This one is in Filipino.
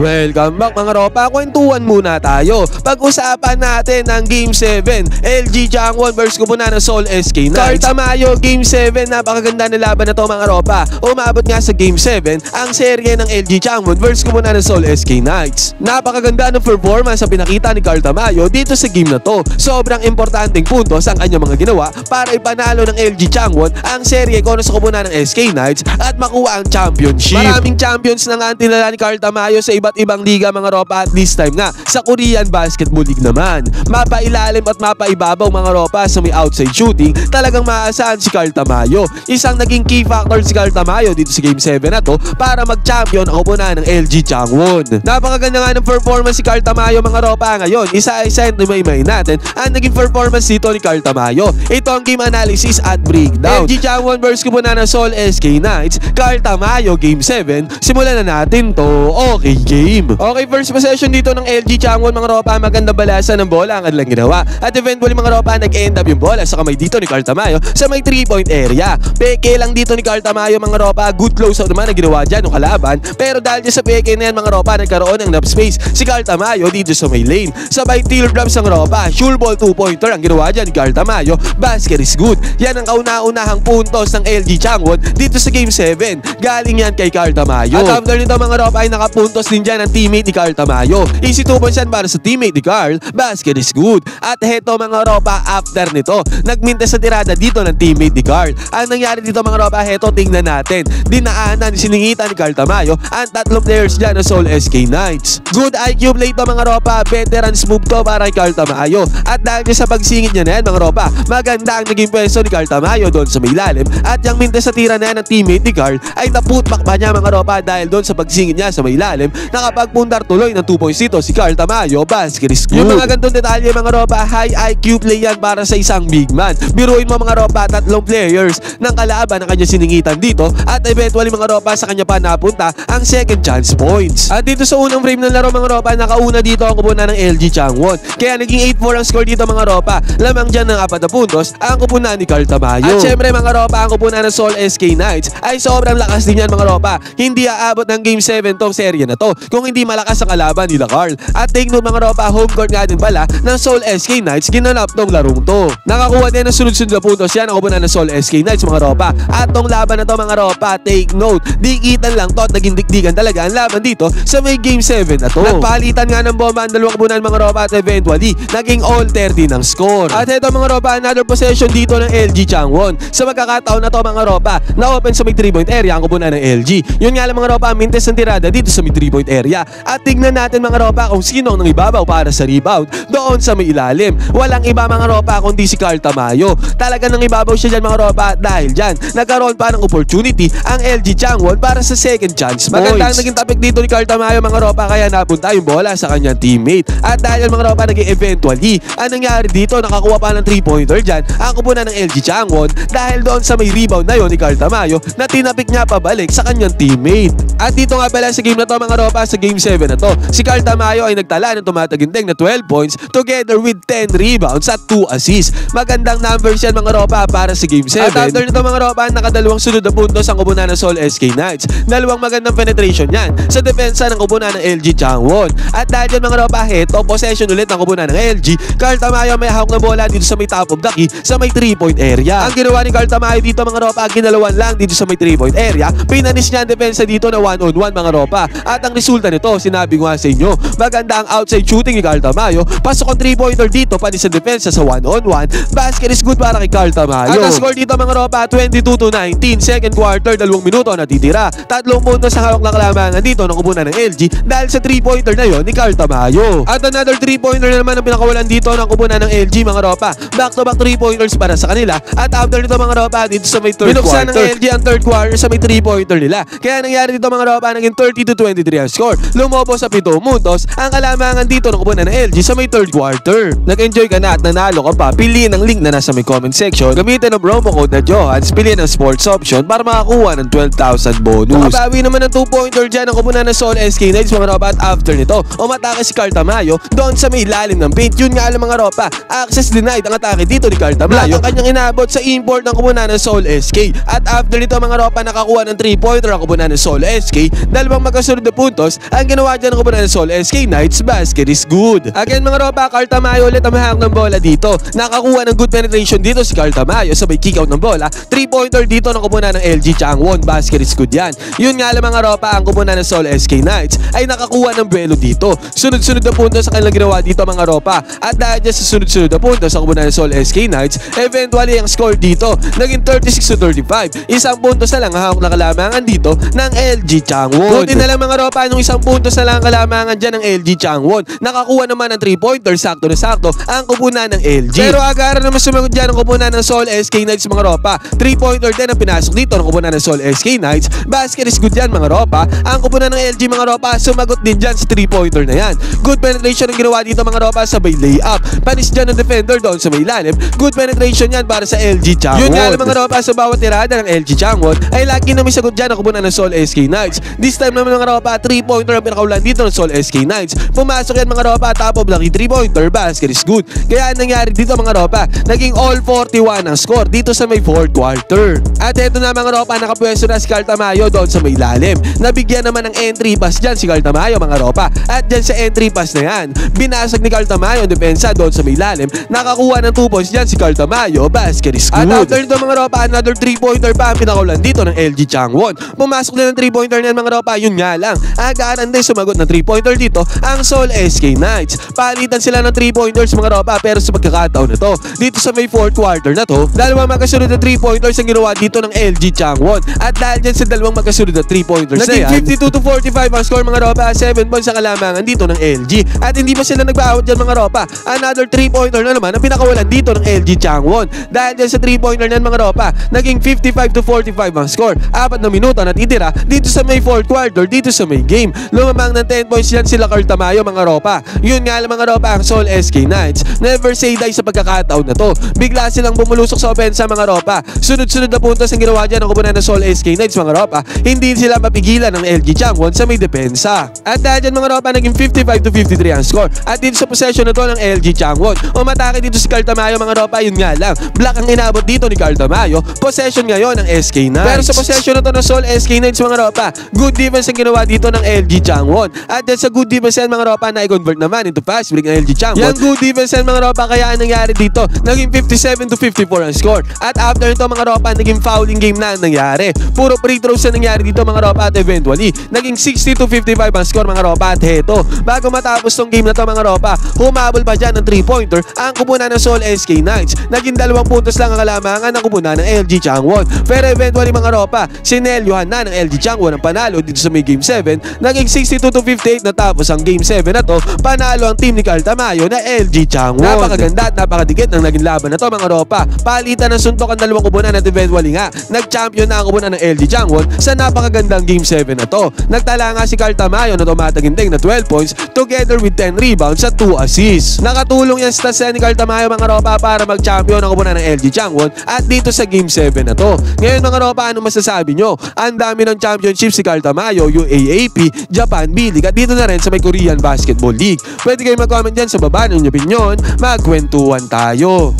Welcome back mga ropa, kwentuhan muna tayo. Pag-usapan natin ang Game 7, LG Changwon vs Kubunan ng Seoul SK Knights. Tamayo, Game 7, napakaganda na laban na to mga ropa. Umabot nga sa Game 7 ang serye ng LG Changwon vs Kubunan ng Seoul SK Knights. Napakaganda ng performance ang pinakita ni Carl Tamayo dito sa game na to. Sobrang importanteng puntos ang kanyang mga ginawa para ipanalo ng LG Changwon ang serye kontra sa Kubunan ng SK Knights at makuha ang championship. Maraming champions na nga ang tinala ni Carl Tamayo sa iba't ibang liga mga ropa, at this time nga sa Korean Basketball League naman. Mapailalim at mapaibabaw mga ropa sa may outside shooting, talagang maaasahan si Carl Tamayo. Isang naging key factor si Carl Tamayo dito sa Game 7 na to para mag-champion ang Kubunan ng LG Changwon. Napakaganda nga ng performance si Carl Tamayo mga ropa. Ngayon, isa-isa may natin ang naging performance dito ni Carl Tamayo. Ito ang game analysis at breakdown. LG Changwon vs Kubunan ng Seoul SK Knights, Carl Tamayo Game 7. Simulan na natin to. Okay, game. Okay, first possession dito ng LG Changwon mga ropa, magandang balasan ng bola ang kanilang ginawa. At eventually mga ropa, nag-end up yung bola sa kamay dito ni Carl Tamayo sa may 3-point area. Peke lang dito ni Carl Tamayo mga ropa, good close-out naman ang ginawa dyan ng kalaban. Pero dahil dyan sa peke na yan mga ropa, nagkaroon ng enough space si Carl Tamayo dito sa may lane. Sabay teardrops ang ropa, sure ball 2-pointer ang ginawa dyan ni Carl Tamayo. Basket is good. Yan ang kauna-unahang puntos ng LG Changwon dito sa Game 7. Galing yan kay Carl Tamayo. At after nito mga ropa ay nakapuntos din dyan ang teammate ni Carl Tamayo. Easy 2 points yan para sa teammate ni Carl. Basket is good. At heto mga ropa, after nito, nagmintes sa tirada dito ng teammate ni Carl. Ang nangyari dito mga ropa, heto tingnan natin. Dinaanan, siningitan ni Carl Tamayo ang tatlong players dyan ng Seoul SK Knights. Good IQ play to mga ropa. Veterans move to para kay Carl Tamayo. At dahil sa pagsingit niya na yan mga ropa, maganda ang naging pwesto ni Carl Tamayo doon sa may ilalim. At yung mintes sa tira na yan ng teammate ni Carl ay naputback pa niya mga ropa dahil doon sa pagsingit niya sa may ilalim. Nakapagpundar tuloy ng 2 points dito si Carl Tamayo. Basket is good. Yung mga gantong detalye mga ropa, high IQ play yan para sa isang big man. Biruin mo mga ropa, tatlong players ng kalaban ang kanya siningitan dito at eventually mga ropa sa kanya pa napunta ang second chance points. At dito sa unang frame ng laro mga ropa, nakauna dito ang Kubunan ng LG Changwon. Kaya naging 8-4 ang score dito mga ropa. Lamang dyan ng 4 na puntos ang Kubunan ni Carl Tamayo. At syempre mga ropa, ang Kubunan ng Seoul SK Knights ay sobrang lakas din yan mga ropa. Hindi aabot ng Game 7 tong serye na to kung hindi malakas ang kalaban nila Carl. At take note mga ropa, home court nga din pala ng Seoul SK Knights ginanap tong larong to. Nakakuha din ng sunod-sunod na puntos yan ang Kubunan ng Seoul SK Knights mga ropa. At tong laban na to mga ropa, take note, dikitan lang to at naging dikdikan talaga ang laban dito sa may Game 7 na to. Nagpalitan nga ng bomba ang dalawang Kubunan mga ropa at eventually naging all 30 ng score. At ito mga ropa, another possession dito ng LG Changwon. Sa magkakataon na to mga ropa, na-open sa may 3-point area ang Kubunan ng LG. Yun nga lang mga ropa, mintes ng tirada dito sa may 3-point area. At tignan natin mga ropa kung sino ang nangibabaw para sa rebound doon sa may ilalim. Walang iba mga ropa kundi si Carl Tamayo. Talagang nangibabaw siya dyan mga ropa dahil dyan nagkaroon pa ng opportunity ang LG Changwon para sa second chance points. Maganda ang naging topic dito ni Carl Tamayo mga ropa, kaya napunta yung bola sa kanyang teammate. At dahil mga ropa naging eventually, ang nangyari dito, nakakuha pa ng 3-pointer dyan ang Kubunan ng LG Changwon dahil doon sa may rebound na yon ni Carl Tamayo na tinapik niya pabalik sa kanyang teammate. At dito nga pala sa game na to mga ropa, sa Game 7 na to, si Carl Tamayo ay nagtala ng tumatagindeng na 12 points together with 10 rebounds at 2 assists. Magandang numbers yan mga ropa para sa Game 7. At after nito mga ropa, nakadalawang sunod na puntos ang Kubunan ng Seoul SK Knights. Dalawang magandang penetration yan sa depensa ng Kubunan ng LG Changwon. At dahil dyan mga ropa, heto possession ulit ng Kubunan ng LG. Carl Tamayo may hawak na bola dito sa may top of the key sa may 3-point area. Ang ginawa ni Carl Tamayo dito mga ropa, ginalawan lang dito sa may 3-point area. Pinanis niya ang depensa dito na 1-on-1 mga ropa. At ang resulta nito, sinabi ko nga sa inyo, maganda ang outside shooting ni Carl Tamayo. Pasok ang 3-pointer dito, panis sa depensa sa 1-on-1. Basket is good para kay Carl Tamayo. At ang score dito mga ropa, 22-19. Second quarter, 2 minuto natitira. 3 puntos sa hawak ng kalamangan dito ng Kubunan ng LG dahil sa 3-pointer na yon ni Carl Tamayo. At another 3-pointer na naman ang pinakawalan dito ng Kubunan ng LG mga ropa. Back-to-back 3-pointers para sa kanila. At after nito mga ropa, dito sa may third quarter, binuksan ng LG ang third quarter sa may 3-pointer nila. Kaya nangyari dito mga ropa, naging 30-23 ang score. Lumobo sa 7 puntos ang kalamangan dito ng Kubunan ng LG sa may third quarter. Nag-enjoy ka na at nanalo ka pa, piliin ang link na nasa may comment section. Gamitin ang promo code na Johans, piliin ang sports option para makakuha ng 12,000 bonus. Nakabawi naman ng 2-pointer dyan ang Kubunan ng Seoul SK Knights mga ropa. At after nito, umatake si Carl Tamayo doon sa may ilalim ng paint. Yun nga lang mga ropa, access denied ang atake dito ni Carl Tamayo. Ang kanyang inabot sa import ng Kubunan ng Seoul SK. At after nito mga ropa, nakakuha ng 3-pointer ang Kubunan ng Seoul SK. Dalawang magkasunod na puntos puntos ang ginawa dyan ng koponan ng Seoul SK Knights. Basket is good. Again mga ropa, Carl Tamayo ulit ang mahawak ng bola dito. Nakakuha ng good penetration dito si Carl Tamayo, sabay kick out ng bola. 3-pointer dito ng koponan ng LG Changwon. Basket is good yan. Yun nga lang mga ropa, ang koponan ng Seoul SK Knights ay nakakuha ng buwelo dito. Sunod-sunod na puntos sa kanilang ginawa dito mga ropa. At dahil dyan sa sunod-sunod na puntos sa koponan ng Seoul SK Knights, eventually ang score dito naging 36-35. Isang puntos na lang hawak na kalamangan dito ng LG Changwon. Buti na lang mga ropa, nung isang puntos na lang kalamangan dyan ng LG Changwon. Nakakuha naman ng 3-pointer, sakto na sakto ang kupunan ng LG. Pero agara naman sumagot dyan ang kupunan ng Seoul SK Knights mga ropa. 3-pointer din ang pinasok dito ng kupunan ng Seoul SK Knights. Basket is good yan mga ropa. Ang kupunan ng LG mga ropa, sumagot din dyan sa 3-pointer na yan. Good penetration ang ginawa dito mga ropa, sabay layup. Panis dyan ng defender doon sa may ilalim. Good penetration yan para sa LG Changwon. Yun nga lang mga ropa, sa bawat tirada ng LG Changwon ay lagi na may sagot dyan ang kupunan ng Seoul SK Knights. This time naman mga ropa, 3-pointer ang pinakaulan dito ng Seoul SK Knights. Pumasok yan mga ropa, top of lucky 3-pointer, basket is good. Kaya nangyari dito mga ropa, naging all 41 ang score dito sa may 4th quarter. At eto na mga ropa, nakapwesto na si Carl Tamayo doon sa may lalim. Nabigyan naman ng entry pass dyan si Carl Tamayo mga ropa. At dyan sa entry pass na yan, binasag ni Carl Tamayo ang depensa doon sa may lalim. Nakakuha ng 2 points dyan si Carl Tamayo, basket is good. At after nito mga ropa, another 3-pointer pa ang pinakaulan dito ng LG Changwon. Pumasok din ng 3-pointer na yan mga ropa, yun nga lang. Agaran din sumagot ng 3-pointer dito ang Seoul SK Knights. Palitan sila ng 3-pointers mga ropa, pero sa pagkakataon na to, dito sa may 4th quarter na to, dalawang magkasunod na 3-pointers ang ginawa dito ng LG Changwon. At dahil dyan sa dalawang magkasunod na 3-pointers na yan, 52-45 ang score mga ropa, 7 points ang kalamangan dito ng LG. At hindi pa sila nagbaawat dyan mga ropa, another 3-pointer na naman ang pinakawalan dito ng LG Changwon. Dahil dyan sa 3-pointer na yan mga ropa, naging 55-45 ang score. 4 na minuto na titira dito sa may 4th quarter, dito sa may game. Lumamang ng 10 points yan sila Carl Tamayo mga ropa. Yun nga lang mga ropa, ang Seoul SK Knights never say die sa pagkakataon na to. Bigla silang bumulusok sa opensa mga ropa. Sunod-sunod na puntos ang ginawa dyan ng kupunan ng Seoul SK Knights mga ropa. Hindi sila mapigilan ng LG Changwon sa may depensa. At dahil dyan mga ropa, naging 55-53 ang score. At dito sa possession na to ng LG Changwon, umatake dito si Carl Tamayo mga ropa. Yun nga lang, block ang inabot dito ni Carl Tamayo. Possession ngayon ng SK Knights. Pero sa possession na to ng Seoul SK Knights mga ropa, good defense ang ginawa dito ng LG Changwon. At dyan sa good defense yan mga ropa, na-convert naman into fast break ng LG Changwon. Yan good defense yan mga ropa, kaya ang nangyari dito, naging 57-54 ang score. At after nito mga ropa, naging fouling game na ang nangyari. Puro free throws na nangyari dito mga ropa, at eventually, naging 60-55 ang score mga ropa. At heto, bago matapos tong game na to mga ropa, humabol pa dyan ng 3-pointer ang kupunan ng Seoul SK Knights. Naging 2 puntos lang ang kalamangan ng kupunan ng LG Changwon. Pero eventually mga ropa, sinelyuhan na ng LG Changwon ang panalo dito sa may game 7. Naging 62-58 na tapos ang game 7 na to, panalo ang team ni Carl Tamayo na LG Changwon. Napakaganda at napakadikit ng naging laban na to mga ropa. Palitan ng suntok ang dalawang kupunan at eventually nga, nag-champion na ang kupunan ng LG Changwon sa napakagandang game 7 na to. Nagtala nga si Carl Tamayo na tumataginting na 12 points together with 10 rebounds at 2 assists. Nakatulong yan sa stats ni Carl Tamayo mga ropa para mag-champion ang kupunan ng LG Changwon at dito sa game 7 na to. Ngayon mga ropa, ano masasabi nyo? Ang dami ng championship si Carl Tamayo, UAAP, Japan B-League at dito na rin sa may Korean Basketball League. Pwede kayo mag-comment dyan sa baba ng inyong opinion. Magkwentuhan tayo.